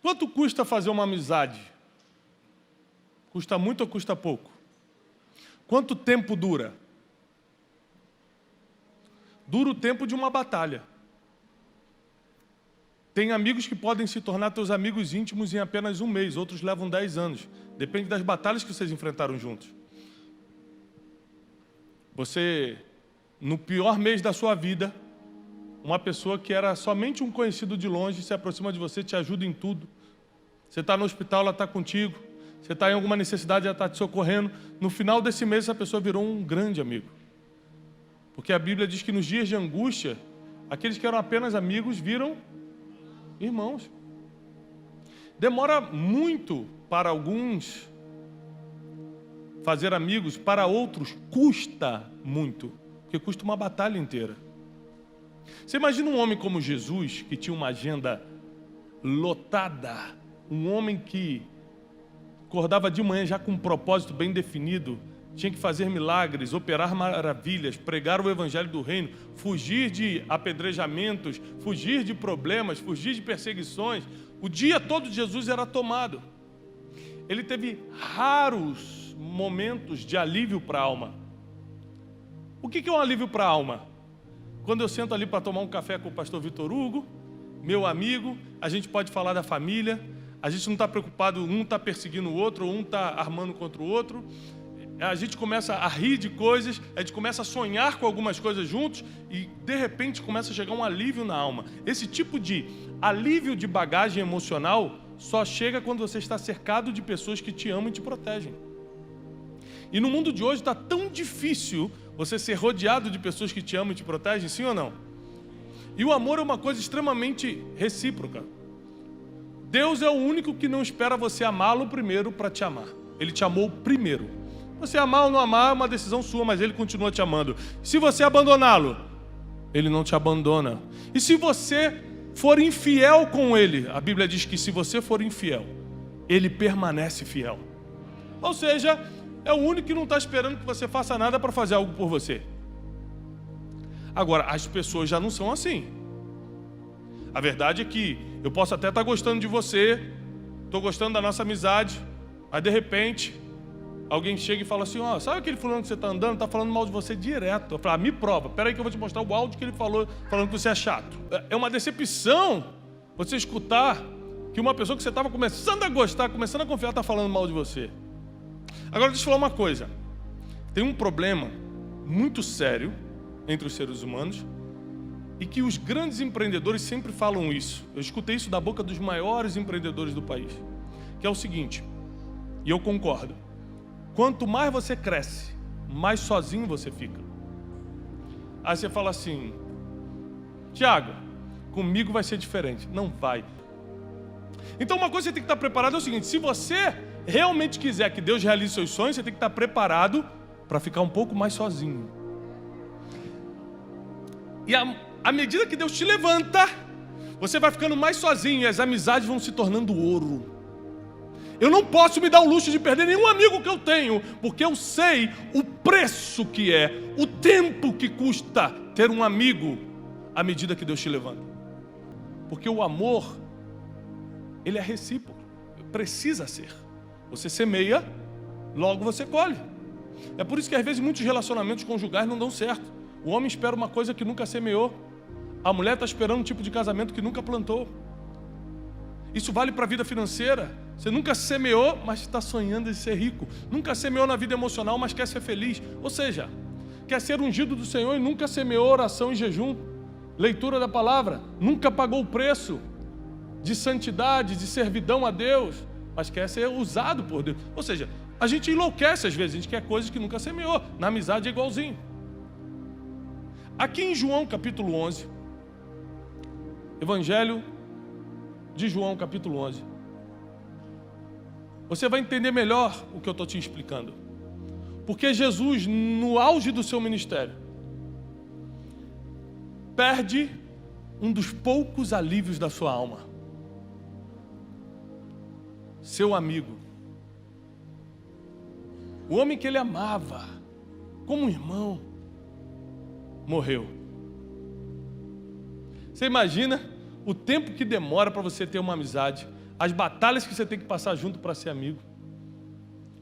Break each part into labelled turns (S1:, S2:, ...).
S1: Quanto custa fazer uma amizade? Custa muito ou custa pouco? Quanto tempo dura? Dura o tempo de uma batalha. Tem amigos que podem se tornar teus amigos íntimos em apenas um mês, outros levam 10 anos. Depende das batalhas que vocês enfrentaram juntos. Você, no pior mês da sua vida, uma pessoa que era somente um conhecido de longe se aproxima de você, te ajuda em tudo. Você está no hospital, ela está contigo. Você está em alguma necessidade, ela está te socorrendo. No final desse mês, essa pessoa virou um grande amigo. Porque a Bíblia diz que nos dias de angústia, aqueles que eram apenas amigos viram irmãos. Demora muito para alguns fazer amigos, para outros custa muito, porque custa uma batalha inteira. Você imagina um homem como Jesus, que tinha uma agenda lotada, um homem que acordava de manhã já com um propósito bem definido, tinha que fazer milagres, operar maravilhas, pregar o evangelho do reino, fugir de apedrejamentos, fugir de problemas, fugir de perseguições. O dia todo de Jesus era tomado. Ele teve raros momentos de alívio para a alma. O que é um alívio para a alma? Quando eu sento ali para tomar um café com o pastor Vitor Hugo, meu amigo, a gente pode falar da família, a gente não está preocupado, um está perseguindo o outro, um está armando contra o outro. A gente começa a rir de coisas, a gente começa a sonhar com algumas coisas juntos e, de repente, começa a chegar um alívio na alma. Esse tipo de alívio de bagagem emocional só chega quando você está cercado de pessoas que te amam e te protegem. E no mundo de hoje está tão difícil você ser rodeado de pessoas que te amam e te protegem, sim ou não? E o amor é uma coisa extremamente recíproca. Deus é o único que não espera você amá-lo primeiro para te amar. Ele te amou primeiro. Você amar ou não amar é uma decisão sua, mas Ele continua te amando. Se você abandoná-lo, Ele não te abandona. E se você for infiel com Ele, a Bíblia diz que se você for infiel, Ele permanece fiel. Ou seja, é o único que não está esperando que você faça nada para fazer algo por você. Agora, as pessoas já não são assim. A verdade é que eu posso até estar gostando de você, estou gostando da nossa amizade, mas de repente alguém chega e fala assim, ó, sabe aquele fulano que você está andando, está falando mal de você direto. Eu falo, me prova, peraí que eu vou te mostrar o áudio que ele falou, falando que você é chato. É uma decepção você escutar que uma pessoa que você estava começando a gostar, começando a confiar, está falando mal de você. Agora deixa eu falar uma coisa. Tem um problema muito sério entre os seres humanos e que os grandes empreendedores sempre falam isso. Eu escutei isso da boca dos maiores empreendedores do país. Que é o seguinte, e eu concordo. Quanto mais você cresce, mais sozinho você fica. Aí você fala assim, Tiago, comigo vai ser diferente. Não vai. Então uma coisa que você tem que estar preparado é o seguinte, se você realmente quiser que Deus realize seus sonhos, você tem que estar preparado para ficar um pouco mais sozinho. E à medida que Deus te levanta, você vai ficando mais sozinho e as amizades vão se tornando ouro. Eu não posso me dar o luxo de perder nenhum amigo que eu tenho, porque eu sei o preço que é, o tempo que custa ter um amigo à medida que Deus te levanta. Porque o amor, ele é recíproco, precisa ser. Você semeia, logo você colhe. É por isso que às vezes muitos relacionamentos conjugais não dão certo. O homem espera uma coisa que nunca semeou. A mulher está esperando um tipo de casamento que nunca plantou. Isso vale para a vida financeira. Você nunca semeou, mas está sonhando em ser rico. Nunca semeou na vida emocional, mas quer ser feliz. Ou seja, quer ser ungido do Senhor e nunca semeou oração e jejum. Leitura da palavra. Nunca pagou o preço de santidade, de servidão a Deus, mas quer ser usado por Deus. Ou seja, a gente enlouquece às vezes, a gente quer coisas que nunca semeou. Na amizade é igualzinho. Aqui em João capítulo 11, Evangelho de João capítulo 11, você vai entender melhor o que eu estou te explicando. Porque Jesus, no auge do seu ministério, perde um dos poucos alívios da sua alma. Seu amigo. O homem que ele amava, como um irmão, morreu. Você imagina o tempo que demora para você ter uma amizade, as batalhas que você tem que passar junto para ser amigo.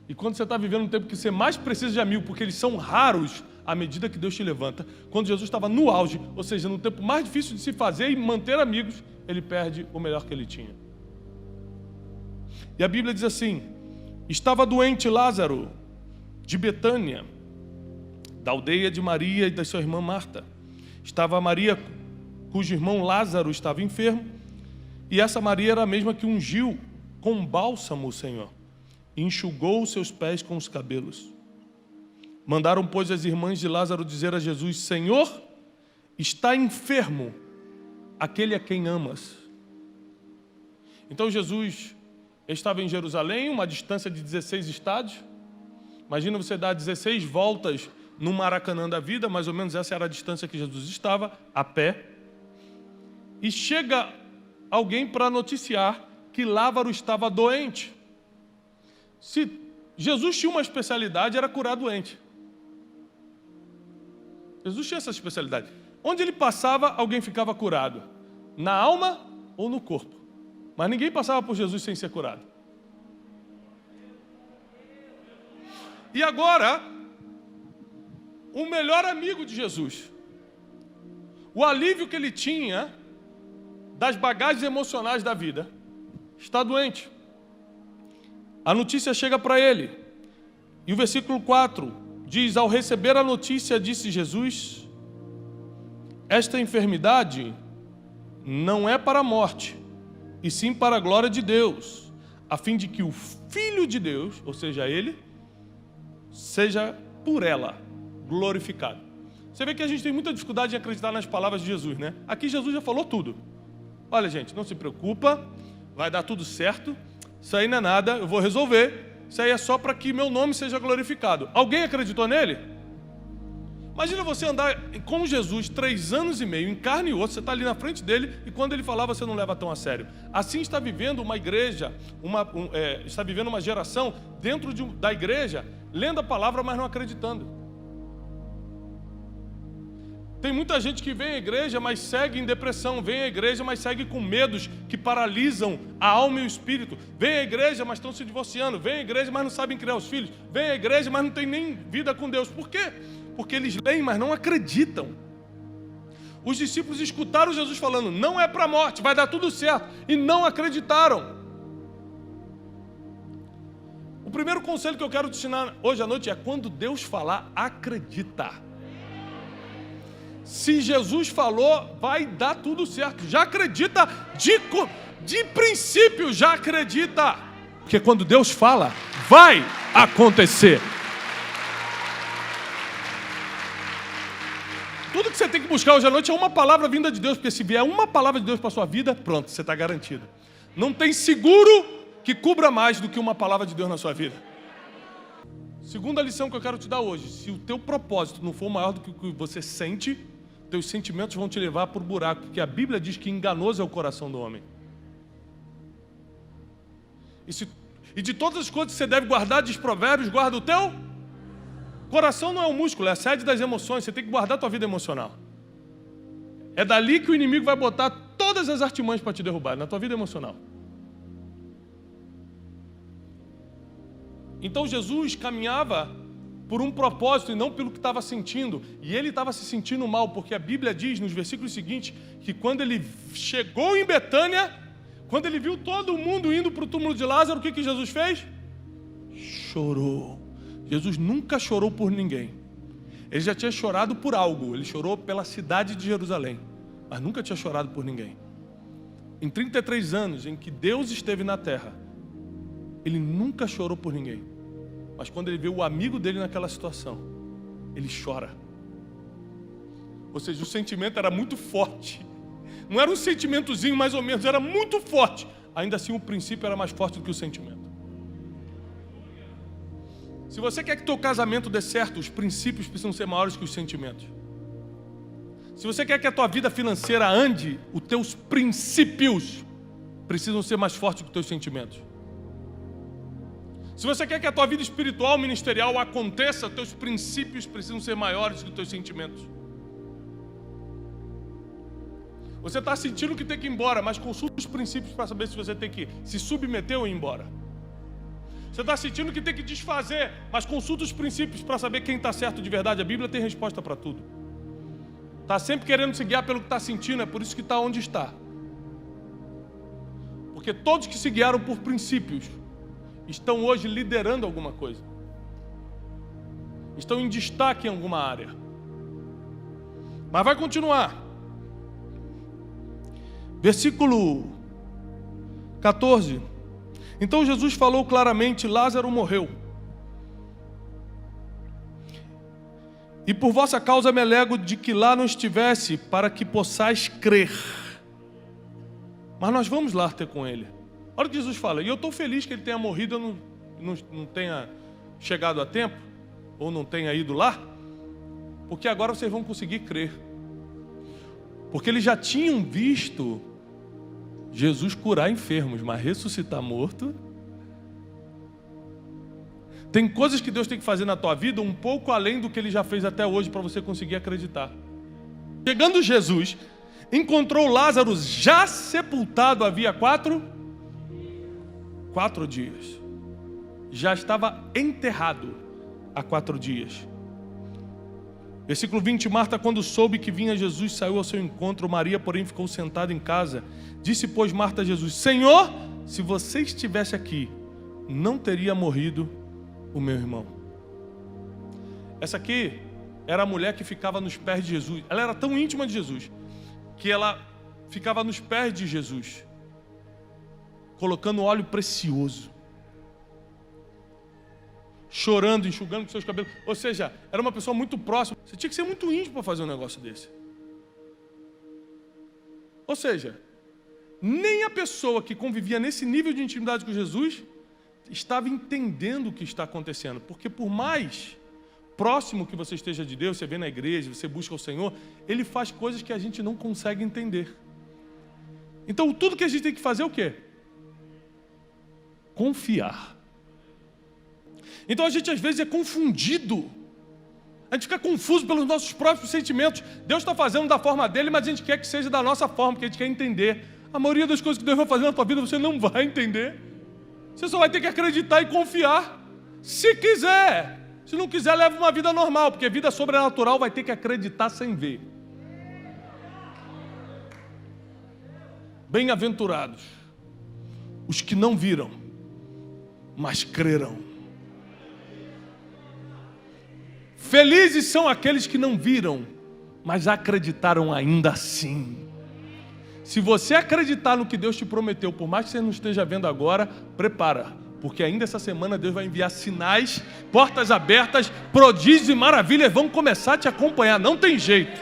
S1: E quando você está vivendo um tempo que você mais precisa de amigo, porque eles são raros à medida que Deus te levanta, quando Jesus estava no auge, ou seja, no tempo mais difícil de se fazer e manter amigos, ele perde o melhor que ele tinha. E a Bíblia diz assim: estava doente Lázaro, de Betânia, da aldeia de Maria e da sua irmã Marta. Estava Maria, cujo irmão Lázaro estava enfermo, e essa Maria era a mesma que ungiu com bálsamo o Senhor, e enxugou os seus pés com os cabelos. Mandaram, pois, as irmãs de Lázaro dizer a Jesus: Senhor, está enfermo aquele a quem amas. Então Jesus estava em Jerusalém, uma distância de 16 estádios. Imagina você dar 16 voltas no Maracanã da vida, mais ou menos essa era a distância que Jesus estava, a pé. E chega alguém para noticiar que Lázaro estava doente. Se Jesus tinha uma especialidade, era curar doente. Jesus tinha essa especialidade. Onde ele passava, alguém ficava curado. Na alma ou no corpo. Mas ninguém passava por Jesus sem ser curado. E agora, o melhor amigo de Jesus, o alívio que ele tinha das bagagens emocionais da vida, está doente. A notícia chega para ele. E o versículo 4 diz: ao receber a notícia, disse Jesus: esta enfermidade não é para a morte, e sim para a glória de Deus, a fim de que o Filho de Deus, ou seja, ele, seja por ela glorificado. Você vê que a gente tem muita dificuldade em acreditar nas palavras de Jesus, né? Aqui Jesus já falou tudo. Olha, gente, não se preocupa, vai dar tudo certo, isso aí não é nada, eu vou resolver, isso aí é só para que meu nome seja glorificado. Alguém acreditou nele? Imagina você andar com Jesus 3 anos e meio, em carne e osso, você está ali na frente dele, e quando ele falar você não leva tão a sério. Assim está vivendo uma igreja, está vivendo uma geração dentro da igreja, lendo a palavra, mas não acreditando. Tem muita gente que vem à igreja, mas segue em depressão. Vem à igreja, mas segue com medos que paralisam a alma e o espírito. Vem à igreja, mas estão se divorciando. Vem à igreja, mas não sabem criar os filhos. Vem à igreja, mas não tem nem vida com Deus. Por quê? Porque eles leem, mas não acreditam. Os discípulos escutaram Jesus falando: não é para a morte, vai dar tudo certo. E não acreditaram. O primeiro conselho que eu quero te ensinar hoje à noite é: quando Deus falar, acredita. Se Jesus falou, vai dar tudo certo. Já acredita, de princípio já acredita. Porque quando Deus fala, vai acontecer. Tudo que você tem que buscar hoje à noite é uma palavra vinda de Deus. Porque se vier uma palavra de Deus para a sua vida, pronto, você está garantido. Não tem seguro que cubra mais do que uma palavra de Deus na sua vida. Segunda lição que eu quero te dar hoje: se o teu propósito não for maior do que o que você sente, teus sentimentos vão te levar por buraco, porque a Bíblia diz que enganoso é o coração do homem. E de todas as coisas que você deve guardar, diz Provérbios, guarda o teu coração. Não é um músculo, é a sede das emoções. Você tem que guardar a tua vida emocional. É dali que o inimigo vai botar todas as artimanhas para te derrubar, na tua vida emocional. Então Jesus caminhava por um propósito e não pelo que estava sentindo. E ele estava se sentindo mal, porque a Bíblia diz nos versículos seguintes que quando ele chegou em Betânia, quando ele viu todo mundo indo para o túmulo de Lázaro, o que Jesus fez? Chorou. Jesus nunca chorou por ninguém. Ele já tinha chorado por algo. Ele chorou pela cidade de Jerusalém, mas nunca tinha chorado por ninguém. Em 33 anos em que Deus esteve na terra, ele nunca chorou por ninguém. Mas quando ele vê o amigo dele naquela situação, ele chora. Ou seja, o sentimento era muito forte. Não era um sentimentozinho mais ou menos, era muito forte. Ainda assim, o princípio era mais forte do que o sentimento. Se você quer que teu casamento dê certo, os princípios precisam ser maiores que os sentimentos. Se você quer que a tua vida financeira ande, os teus princípios precisam ser mais fortes que os teus sentimentos. Se você quer que a tua vida espiritual, ministerial aconteça, teus princípios precisam ser maiores que os teus sentimentos. Você está sentindo que tem que ir embora, mas consulta os princípios para saber se você tem que se submeter ou ir embora. Você está sentindo que tem que desfazer, mas consulta os princípios para saber quem está certo de verdade. A Bíblia tem resposta para tudo. Está sempre querendo se guiar pelo que está sentindo, é por isso que está onde está. Porque todos que se guiaram por princípios estão hoje liderando alguma coisa. Estão em destaque em alguma área. Mas vai continuar. Versículo 14. Então Jesus falou claramente: Lázaro morreu. E por vossa causa me alegro de que lá não estivesse, para que possais crer. Mas nós vamos lá ter com ele. Olha o que Jesus fala. E eu estou feliz que ele tenha morrido, eu não tenha chegado a tempo, ou não tenha ido lá, porque agora vocês vão conseguir crer. Porque eles já tinham visto Jesus curar enfermos, mas ressuscitar morto. Tem coisas que Deus tem que fazer na tua vida um pouco além do que Ele já fez até hoje para você conseguir acreditar. Chegando Jesus, encontrou Lázaro já sepultado havia 4 dias. Já estava enterrado há 4 dias. Versículo 20, Marta, quando soube que vinha Jesus, saiu ao seu encontro. Maria, porém, ficou sentada em casa. Disse, pois, Marta a Jesus: Senhor, se você estivesse aqui, não teria morrido o meu irmão. Essa aqui era a mulher que ficava nos pés de Jesus. Ela era tão íntima de Jesus que ela ficava nos pés de Jesus, colocando óleo precioso, chorando, enxugando com seus cabelos. Ou seja, era uma pessoa muito próxima. Você tinha que ser muito íntimo para fazer um negócio desse. Ou seja, nem a pessoa que convivia nesse nível de intimidade com Jesus estava entendendo o que está acontecendo. Porque por mais próximo que você esteja de Deus, você vem na igreja, você busca o Senhor, Ele faz coisas que a gente não consegue entender. Então tudo que a gente tem que fazer é o quê? Confiar. Então a gente às vezes é confundido. A gente fica confuso pelos nossos próprios sentimentos. Deus está fazendo da forma dele, mas a gente quer que seja da nossa forma, porque a gente quer entender. A maioria das coisas que Deus vai fazer na tua vida você não vai entender. Você só vai ter que acreditar e confiar. Se quiser. Se não quiser, leva uma vida normal, porque vida sobrenatural vai ter que acreditar sem ver. Bem-aventurados os que não viram, mas crerão. Felizes são aqueles que não viram, mas acreditaram ainda assim. Se você acreditar no que Deus te prometeu, por mais que você não esteja vendo agora, prepara, porque ainda essa semana Deus vai enviar sinais, portas abertas, prodígios e maravilhas vão começar a te acompanhar. Não tem jeito,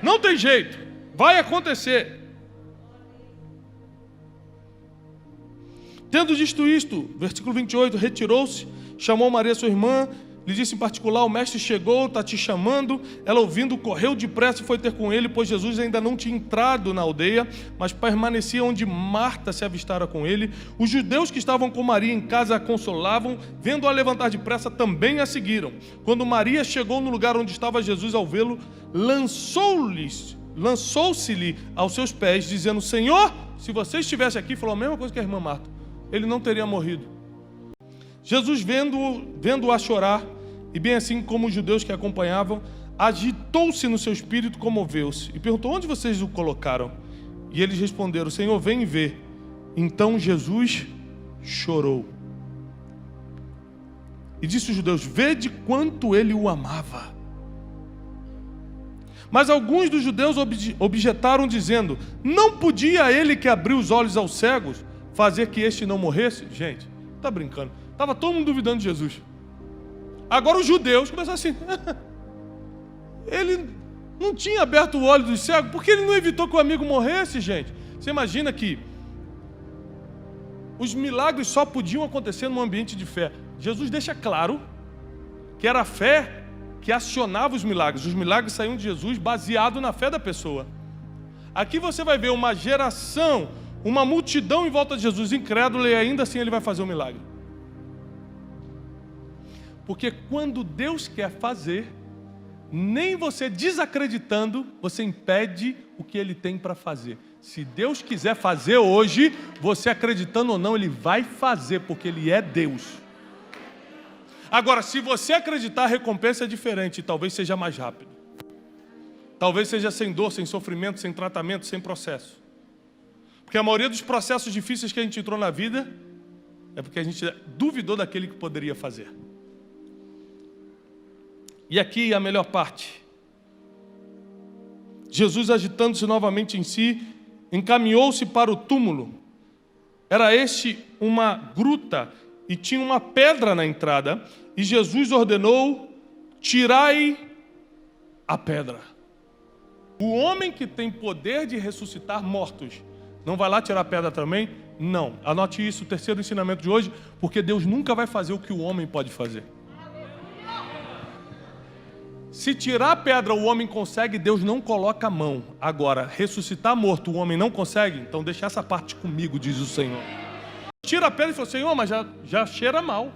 S1: não tem jeito, vai acontecer. Tendo dito isto, versículo 28, retirou-se, chamou Maria sua irmã, lhe disse em particular: o mestre chegou, está te chamando. Ela, ouvindo, correu depressa e foi ter com ele, pois Jesus ainda não tinha entrado na aldeia, mas permanecia onde Marta se avistara com ele. Os judeus que estavam com Maria em casa a consolavam, vendo-a levantar depressa, também a seguiram. Quando Maria chegou no lugar onde estava Jesus, ao vê-lo, lançou-se-lhe aos seus pés, dizendo: Senhor, se você estivesse aqui, falou a mesma coisa que a irmã Marta, ele não teria morrido. Jesus, vendo-a chorar, e bem assim como os judeus que a acompanhavam, agitou-se no seu espírito, comoveu-se, e perguntou: onde vocês o colocaram? E eles responderam: Senhor, vem e vê. Então Jesus chorou. E disse aos judeus: vede quanto ele o amava. Mas alguns dos judeus objetaram, dizendo: não podia ele que abriu os olhos aos cegos fazer que este não morresse? Gente, está brincando. Estava todo mundo duvidando de Jesus. Agora os judeus começaram assim: ele não tinha aberto o olho dos cegos, por que ele não evitou que o amigo morresse, gente? Você imagina que os milagres só podiam acontecer num ambiente de fé. Jesus deixa claro que era a fé que acionava os milagres saíam de Jesus baseado na fé da pessoa. Aqui você vai ver uma geração, uma multidão em volta de Jesus incrédula, e ainda assim ele vai fazer um milagre. Porque quando Deus quer fazer, Nem você desacreditando, você impede o que Ele tem para fazer. Se Deus quiser fazer hoje, você acreditando ou não, Ele vai fazer, porque Ele é Deus. Agora, se você acreditar, a recompensa é diferente, talvez seja mais rápido. Talvez seja sem dor, sem sofrimento, sem tratamento, sem processo. Porque a maioria dos processos difíceis que a gente entrou na vida é porque a gente duvidou daquele que poderia fazer. E aqui a melhor parte. Jesus, agitando-se novamente em si, encaminhou-se para o túmulo. Era este uma gruta e tinha uma pedra na entrada. E Jesus ordenou: tirai a pedra. O homem que tem poder de ressuscitar mortos, não vai lá tirar a pedra também? Não. Anote isso, o terceiro ensinamento de hoje, porque Deus nunca vai fazer o que o homem pode fazer. Se tirar a pedra o homem consegue, Deus não coloca a mão. Agora, ressuscitar morto o homem não consegue? Então deixa essa parte comigo, diz o Senhor. Tira a pedra e falou: Senhor, mas já cheira mal.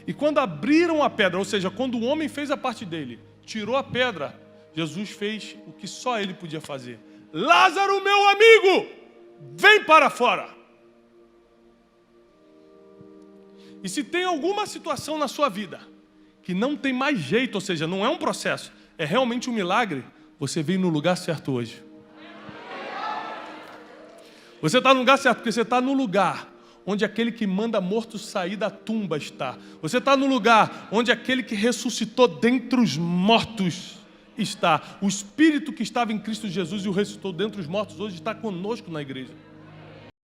S1: E quando abriram a pedra, ou seja, quando o homem fez a parte dele, tirou a pedra, Jesus fez o que só ele podia fazer. Lázaro, meu amigo, vem para fora. E se tem alguma situação na sua vida que não tem mais jeito, ou seja, não é um processo, é realmente um milagre, você veio no lugar certo hoje. Você está no lugar certo, porque você está no lugar onde aquele que manda morto sair da tumba está. Você está no lugar onde aquele que ressuscitou dentre os mortos está. O Espírito que estava em Cristo Jesus e o ressuscitou dentre os mortos hoje está conosco na igreja.